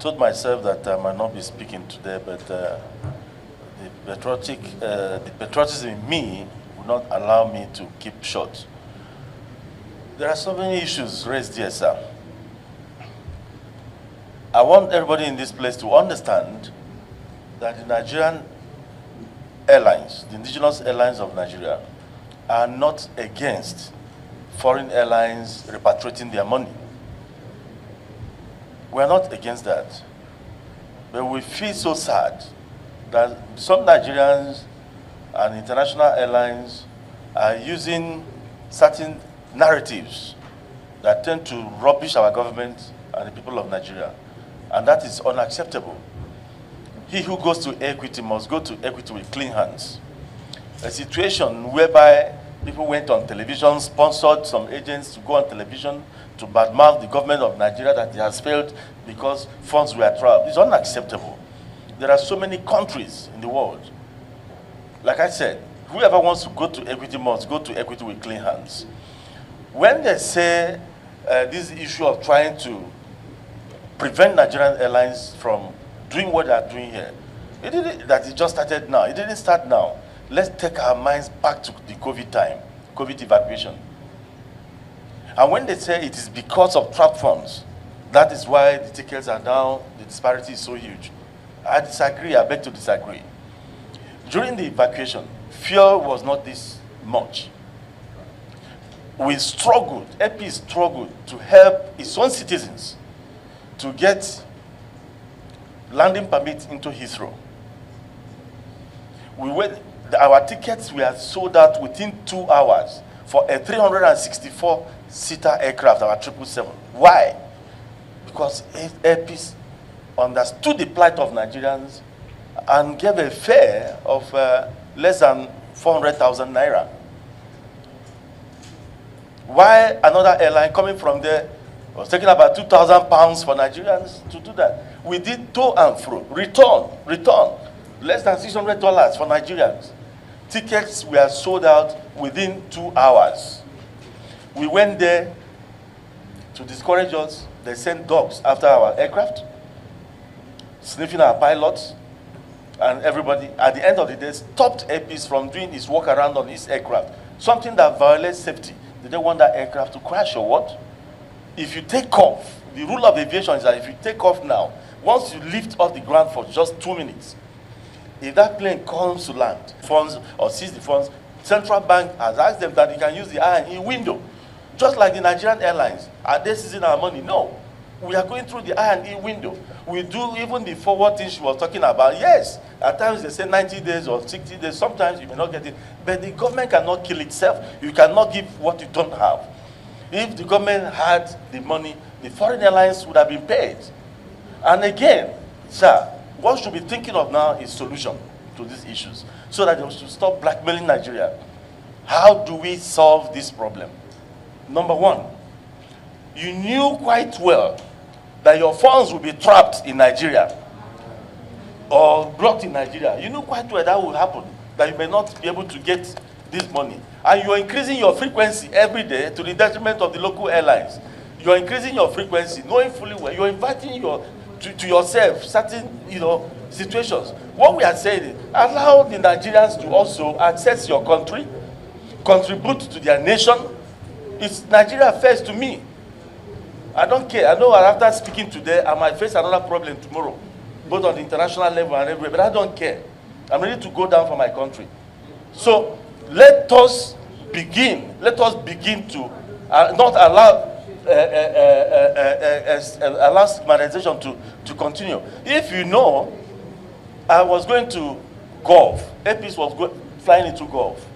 told myself that I might not be speaking today, but the patriotism in me would not allow me to keep short. There are so many issues raised here, sir. I want everybody in this place to understand that the Nigerian airlines, the indigenous airlines of Nigeria, are not against foreign airlines repatriating their money. We are not against that. But we feel so sad that some Nigerians and international airlines are using certain narratives that tend to rubbish our government and the people of Nigeria. And that is unacceptable. He who goes to equity must go to equity with clean hands. A situation whereby people went on television, sponsored some agents to go on television to badmouth the government of Nigeria that it has failed because funds were trapped. It's unacceptable. There are so many countries in the world. Like I said, whoever wants to go to equity must go to equity with clean hands. When they say this issue of trying to prevent Nigerian airlines from doing what they are doing here, it just started now. It didn't start now. Let's take our minds back to the COVID time, COVID evacuation. And when they say it is because of trap funds, that is why the tickets are down, the disparity is so huge. I disagree, I beg to disagree. During the evacuation, fear was not this much. We struggled, AP struggled to help its own citizens to get landing permits into Heathrow. Our tickets were sold out within 2 hours for a 364-seater aircraft, our 777. Why? Because Airpeace understood the plight of Nigerians and gave a fare of less than 400,000 naira. Why another airline coming from there was taking about 2,000 pounds for Nigerians to do that? We did to and fro, return, less than $600 for Nigerians. Tickets were sold out within 2 hours. We went there to discourage us. They sent dogs after our aircraft, sniffing our pilots, and everybody, at the end of the day, stopped Airpeace from doing its work around on its aircraft. Something that violates safety. Did they want that aircraft to crash or what? If you take off, the rule of aviation is that if you take off now, once you lift off the ground for just 2 minutes, if that plane comes to land, funds or sees the funds, Central Bank has asked them that you can use the I&E window. Just like the Nigerian airlines. Are they seizing our money? No. We are going through the I&E window. We do even the forward thing she was talking about. Yes, at times they say 90 days or 60 days. Sometimes you may not get it. But the government cannot kill itself. You cannot give what you don't have. If the government had the money, the foreign airlines would have been paid. And again, sir, what we should be thinking of now is solution to these issues so that they should stop blackmailing Nigeria. How do we solve this problem? Number one, you knew quite well that your funds will be trapped in Nigeria or blocked in Nigeria. You knew quite well that will happen, that you may not be able to get this money. And you're increasing your frequency every day to the detriment of the local airlines. You're increasing your frequency, knowing fully well. You're inviting to yourself certain situations. What we are saying is allow the Nigerians to also access your country, contribute to their nation. It's Nigeria first to me. I don't care. I know after speaking today, I might face another problem tomorrow, both on the international level and everywhere, but I don't care. I'm ready to go down for my country. So let us begin to not allow allow stigmatization to continue. If you know, I was going to Gulf. Airpeace was flying into Gulf.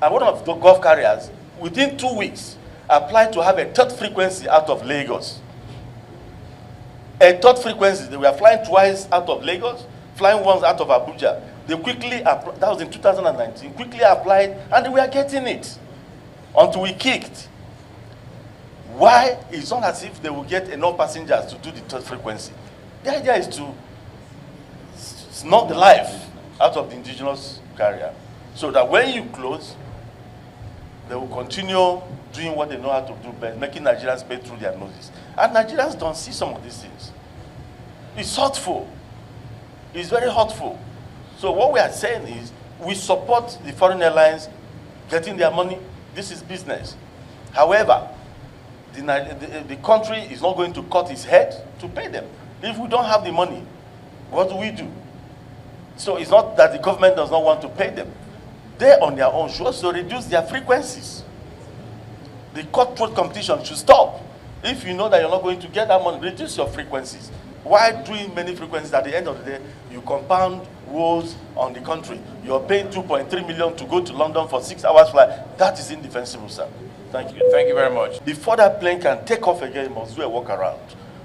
And one of the Gulf carriers, within 2 weeks, applied to have a third frequency out of Lagos. A third frequency. They were flying twice out of Lagos, flying once out of Abuja. They quickly, that was in 2019, quickly applied, and they were getting it until we kicked. Why? It's not as if they will get enough passengers to do the third frequency. The idea is to knock the life out of the indigenous carrier so that when you close, they will continue doing what they know how to do best, making Nigerians pay through their noses. And Nigerians don't see some of these things. It's hurtful. It's very hurtful. So what we are saying is we support the foreign airlines getting their money. This is business. However, the country is not going to cut its head to pay them. If we don't have the money, what do we do? So it's not that the government does not want to pay them. They on their own should also reduce their frequencies. The cutthroat competition should stop. If you know that you're not going to get that money, reduce your frequencies. Why doing many frequencies? At the end of the day, you compound woes on the country. You're paying 2.3 million to go to London for 6 hours flight. That is indefensible, sir. Thank you. Thank you very much. Before that plane can take off again, it must do a walk around.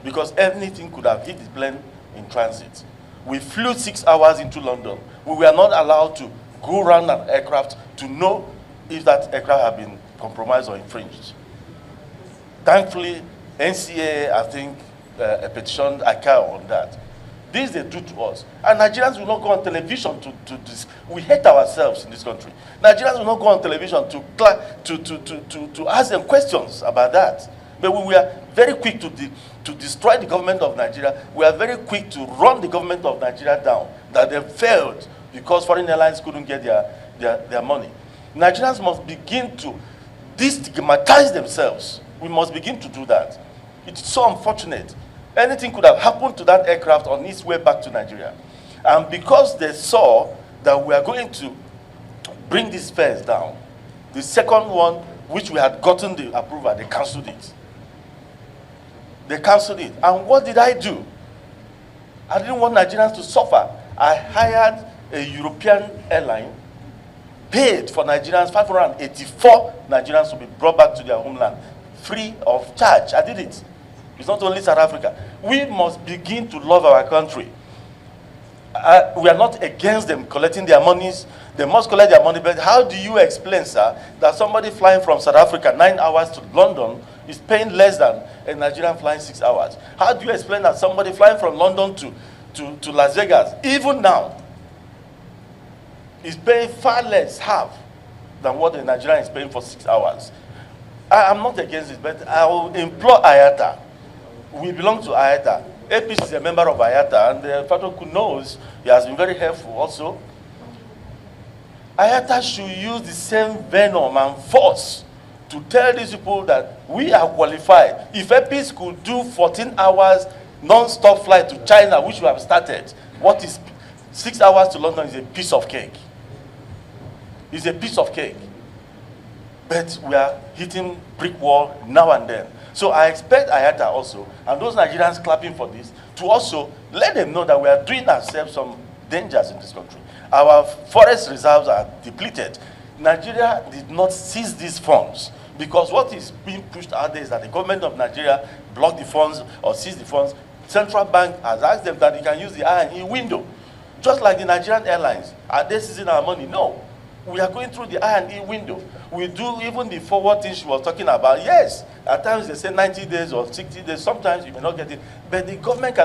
Because anything could have hit the plane in transit. We flew 6 hours into London. We were not allowed to go around an aircraft to know if that aircraft had been compromised or infringed. Thankfully, NCA, I think, a petition ICAO on that. This they do to us. And Nigerians will not go on television to this. We hate ourselves in this country. Nigerians will not go on television to ask them questions about that. But we were very quick to destroy the government of Nigeria. We are very quick to run the government of Nigeria down, that they failed because foreign airlines couldn't get their money. Nigerians must begin to destigmatize themselves. We must begin to do that. It's so unfortunate. Anything could have happened to that aircraft on its way back to Nigeria. And because they saw that we are going to bring these fares down, the second one, which we had gotten the approval, they cancelled it. They cancelled it. And what did I do? I didn't want Nigerians to suffer. I hired a European airline, paid for Nigerians, 584 Nigerians to be brought back to their homeland, free of charge. I did it. It's not only South Africa. We must begin to love our country. We are not against them collecting their monies. They must collect their money. But how do you explain, sir, that somebody flying from South Africa 9 hours to London is paying less than a Nigerian flying 6 hours? How do you explain that somebody flying from London to Las Vegas, even now, is paying far less, half, than what a Nigerian is paying for 6 hours? I'm not against it, but I will implore IATA. We belong to IATA. APC is a member of IATA, and the Fatoku knows he has been very helpful also. IATA should use the same venom and force to tell these people that we are qualified. If APC could do 14 hours non-stop flight to China, which we have started, what is 6 hours to London is a piece of cake. It's a piece of cake. But we are hitting brick wall now and then. So I expect IATA also, and those Nigerians clapping for this, to also let them know that we are doing ourselves some dangers in this country. Our forest reserves are depleted. Nigeria did not seize these funds because what is being pushed out there is that the government of Nigeria blocked the funds or seized the funds. Central Bank has asked them that they can use the I&E window. Just like the Nigerian Airlines. Are they seizing our money? No. We are going through the I&E window. We do even the forward thing she was talking about. Yes, at times they say 90 days or 60 days. Sometimes you may not get it. But the government can